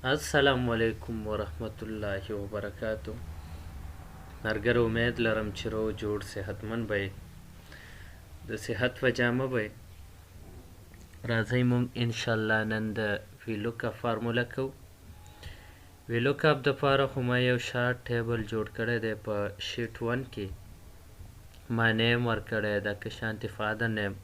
السلام علیکم ورحمت الله وبرکاتو. مرګر امید لرم چې روغ جوړ صحتمند به د صحت په جامه به راځئ مونږ انشاءالله نن د ویلوکاپ فارموله کوو. ویلوکاپ دپاره خو ما یو شارټ ټیبل جوړ کړی دی په شیټ 1 کې. ما نیم ورکړی د کشانتي فادر نیم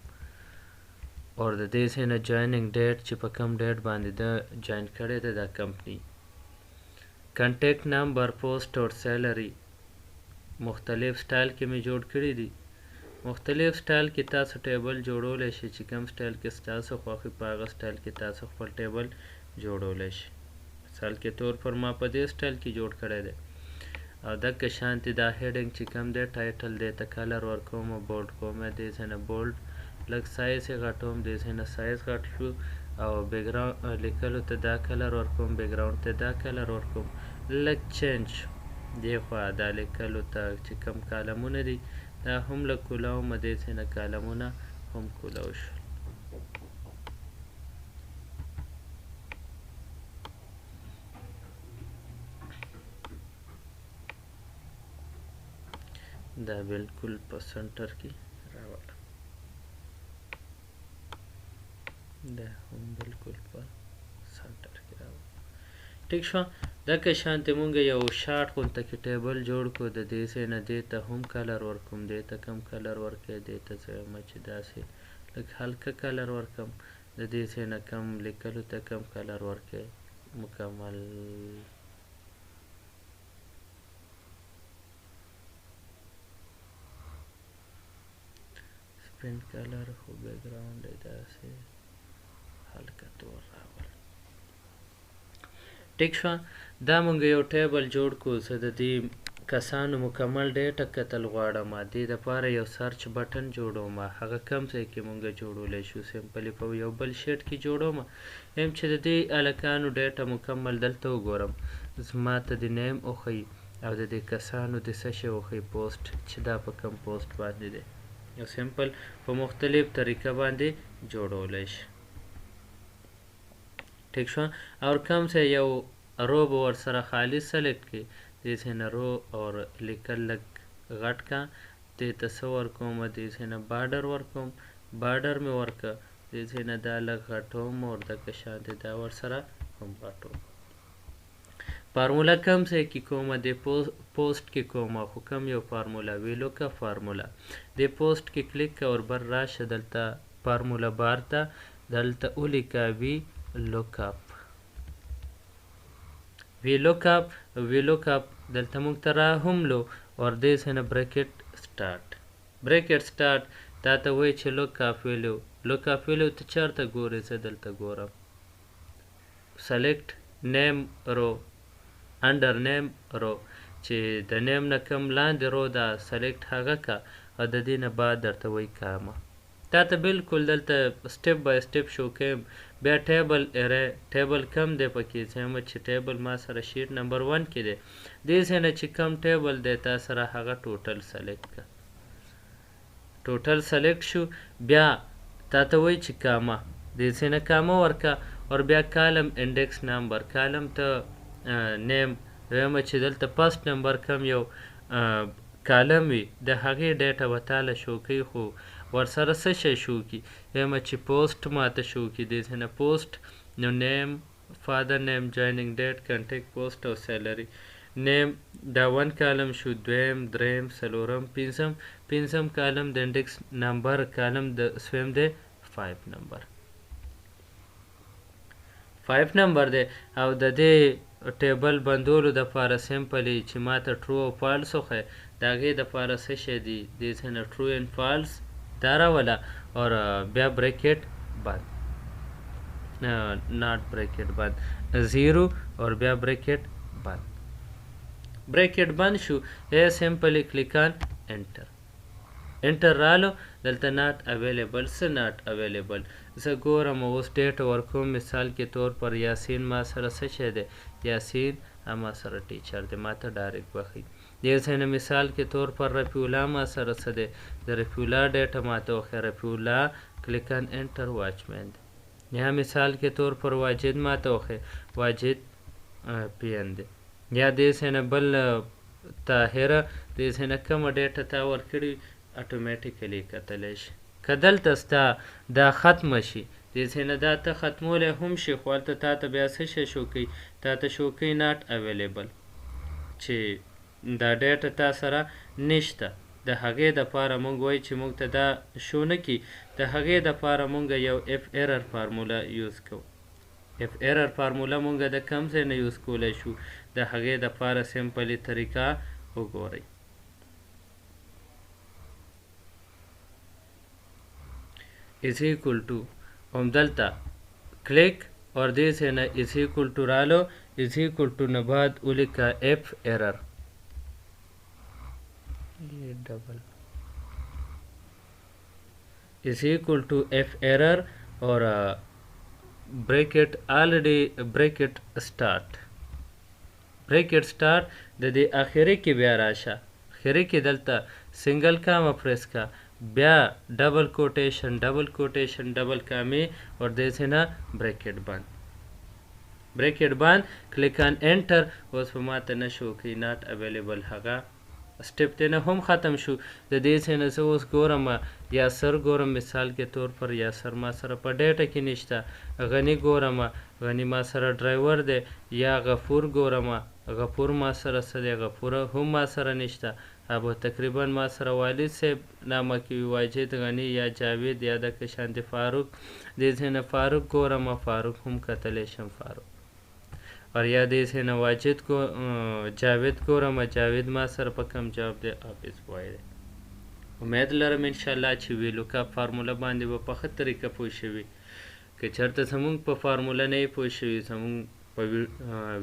اور د دې ځای نه جویننګ ډیټ چې په کوم ډیټ باندې د جوین کړی دی دا کمپنی. کنټیکټ نمبر، پوسټ اور سیلری مختلف سټایل کې مې جوړ کړي دي. مختلف سټایل کې تاسو ټیبل جوړولی شئ چې کوم سټایل کې ستاسو خوښي په هغه سټایل کې تاسو خپل ټیبل جوړولی شئ. مثال کې طور پر ما په دې سټایل کې جوړ کړی دی او دغه شانتې دا هیډینګ چې کوم دی ټایټل دی ته کلر ورکوم او بولډ کوم. دې ځای نه بولډ لږ سایز یې غټوم، دې ځای نه سایز غټ شو او بیکګراوند لیکلو ته دا کلر ورکوم، بیکګراوند ته دا کلر ورکوم. لږ چینج دې خوا دا لیکلو ته چې کوم کالمونه دي دا هم لږ کولاوم، دې ځای نه کالمونه هم کولاو شول. دا بالکل په سنټر کې راوړم، دا هم بالکل په سنټر کې راوړم. ټیک شو. دغه شانتې مونږ یو شارټ غونته کې ټیبل جوړ کړو. د دې ځای نه دې ته هم کلر ورکوم، دې ته کوم کلر ورکوې، دې ته زه وایم چې داسې لږ هلکه کلر ورکوم. د دې ځای نه کم لیکلو ته کم کلر ورکوې مکمل. سپین کلر خو بیکګراوند یې داسې هلکه تور راول. ټیک شوه. دا مونږ یو ټیبل جوړ کړو. زه د دې کسانو مکمل ډیټا کتل غواړم. دې دپاره یو سرچ بټن جوړوم. هغه کوم ځای کې مونږ جوړولی شو؟ سمپلي په یو بل شیټ کې جوړوم. یم چې د دې هلکانو ډیټا مکمل دلته وګورم. زما ته د نیم وښیي او د دې کسانو د څه شی وښیي؟ پوسټ، چې دا په کوم پوسټ باندې دی. یو سمپل په مختلف طریقه باندې جوړولی شي. ټیک شو. اور کوم څه یو رو به ورسره خالي سلیکټ کړي. دې ځای نه رو اور لیکل لږ غټ کا. دې ته څه ورکوم؟ دې ځای نه باډر ورکوم، باډر مې ورکړه. دې ځای نه دا لږ غټوم اور دغه شانتې دا ورسره هم غټوم. فارموله کوم ځای کې کومه؟ د پوسټ کې کومه. خو کوم یو فارموله؟ ویلوکاپ فارموله. د پوسټ کې کلیک کړه اور بر راشه دلته فارموله بار ته دلته ولیکه VLOOKUP. ویلوکاپ دلته موږ ته راهملو اور دې ځای نه بریکټ سټارټ. بریکټ سټارټ دا ته وایي چې لوکاپ ویلو ته چېرته ګورې؟ زه دلته ګورم. سلیکټ نیم رو انډر نیم رو، چې د نیم نه کم لاندې رو دا سلیکټ هغه که او د دې نه بعد درته وایي کامه. تا ته بالکل دلته سټپ بای سټپ شو کوم. بیا ټیبل ټیبل کم دی پکې، ځایم چې ټیبل ما سره شیټ نمبر 1 کې دی. دې ځای نه چې کم ټیبل دی تا سره هغه ټوټل سلیکټ کړه. ټوټل سلیکټ شو. بیا تا ته وایي چې کامه، دې ځای نه کامه ورکړه اور بیا کالم انډیکس نمبر، کالم ته نیم وایم چې دلته فسټ نمبر کم یو کالم وي د هغې ډیټا به تاله شو کوي. خو ورسره څه شی شو کي؟ وایم چې پوسټ ماته شو کي. دې ځای نه پوسټ نو نیم، فادر نیم، جویننګ ډیټ، کنټیکټ، پوسټ او سیلری. نیم دا 1 کالم شو، دویم، دریم، څلورم، پنځم کالم د انډیکس نمبر کالم د سویم دی 5 نمبر. 5 نمبر دی او د دې ټیبل بندولو دپاره سمپلی چې ما ته ټرو او فالس وښیه د هغې دپاره څه شی دی؟ دې ځای نه ټرو اینډ فالس دا راوله اور بیا بریکټ بند، ناٹ بریکټ بند، 0 اور بیا بریکټ بند. بریکټ بند شو. سمپلی کلیک آن انټر رالو. دلته ناٹ اویلیبل. څه ناٹ اویلیبل؟ زه ګورم اوس ډیټا ورکوم. مثال کې طور پر یاسین ما سره څه شی دی؟ یاسین ما سره ټیچر دی، ما ته ډایرکټ بخي. دې ځای نه مثال کې طور پر رفیع الله ما سره څه دی؟ د رفیع الله ډیټا ما ته وښیه. رفیع الله کلیک آن انټر واچمین دی. یا مثال के तौर पर वाजिद माता होखे वाजिद پی ان دی یا دې سه نه بل طاهره دې سه نه کومه ډیټا تا ورکړي اتوماتیکلی کتلی شي که دلته ستا دا ختمه شي دې سه نه دا ته ختمولی هم شي خو هلته تا ته بیا څه شی شو کوي تا ته شو کوي ناټ اویلیبل چې دا ډیټا تا سره نشته د هغې دپاره مونږ وایي چې مونږ ته دا شو نه کي د هغې دپاره مونږ یو اف ایرر فارموله یوز کوو اف ایرر فارموله مونږ د کم ځای نه یوز کولی شو د هغې دپاره سمپلي طریقه وګورئ is equal to همدلته کلیک اور دې ځای نه is equal to رالو is equal to نه بعد ولیکه اف ایرر is equal to f error or bracket already bracket start د دې اخري کې بیا راشه اخري کې دلته سنگل کامه پریس کا بیا ډبل کوټیشن ډبل کامې اور دې سینا بریکټ بند کلیک ان انټر اوس په ماته نشو کې ناٹ اویلیبل هغه سټیپ ته نه هم ختم شو د دې څخه زه اوس ګورم یا سر ګورم مثال کې طور پر یا سر ما سره په ډیټا کې نشته غنی ګورم غنی ما سره ډرایور دی یا غفور ګورم غفور ما سره سره غفور هم ما سره نشته ابو تقریبا ما سره والد صاحب نامه کې واجد غنی یا جاوید یا د کشاند فاروق دې څخه فاروق ګورم فاروق هم کتلی شم فاروق اور یا دې سے نه واجد کو جاوید ګورم جاوید ما سره په کم جواب دی آفیس بوای دی امید لرم ان شاء الله چې وی لوکاپ فارموله باندې په ښه طریقه پوه شوي که چېرته زموږ په فارموله نه یې پوه شوي زموږ په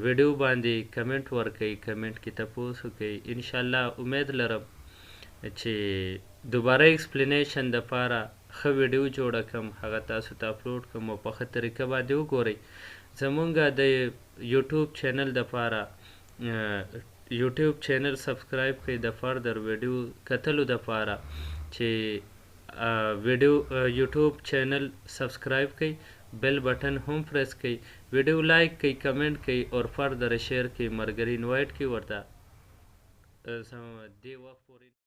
ویډیو باندې کمنټ ورکوئ کمنټ کې تپوس وکوئ ان شاء الله امید لرم چې دوباره ایکسپلینیشن دپاره ښه ویډیو جوړه کړم هغه تاسو ته اپلوډ کړم او په ښه طریقه باندې وګورئ زمونږ د یوټیوب چینل دپاره یوټیوب چینل سبسکرایب کړئ د فردر ویډیو کتلو دپاره چې ویډیو یوټیوب چینل سبسکرایب کړئ بیل بٹن هم پریس کړئ ویډیو لایک کړئ کمنټ کړئ اور فردر شیر کړئ ملګري انوایټ کړئ ورته دې وخت پورې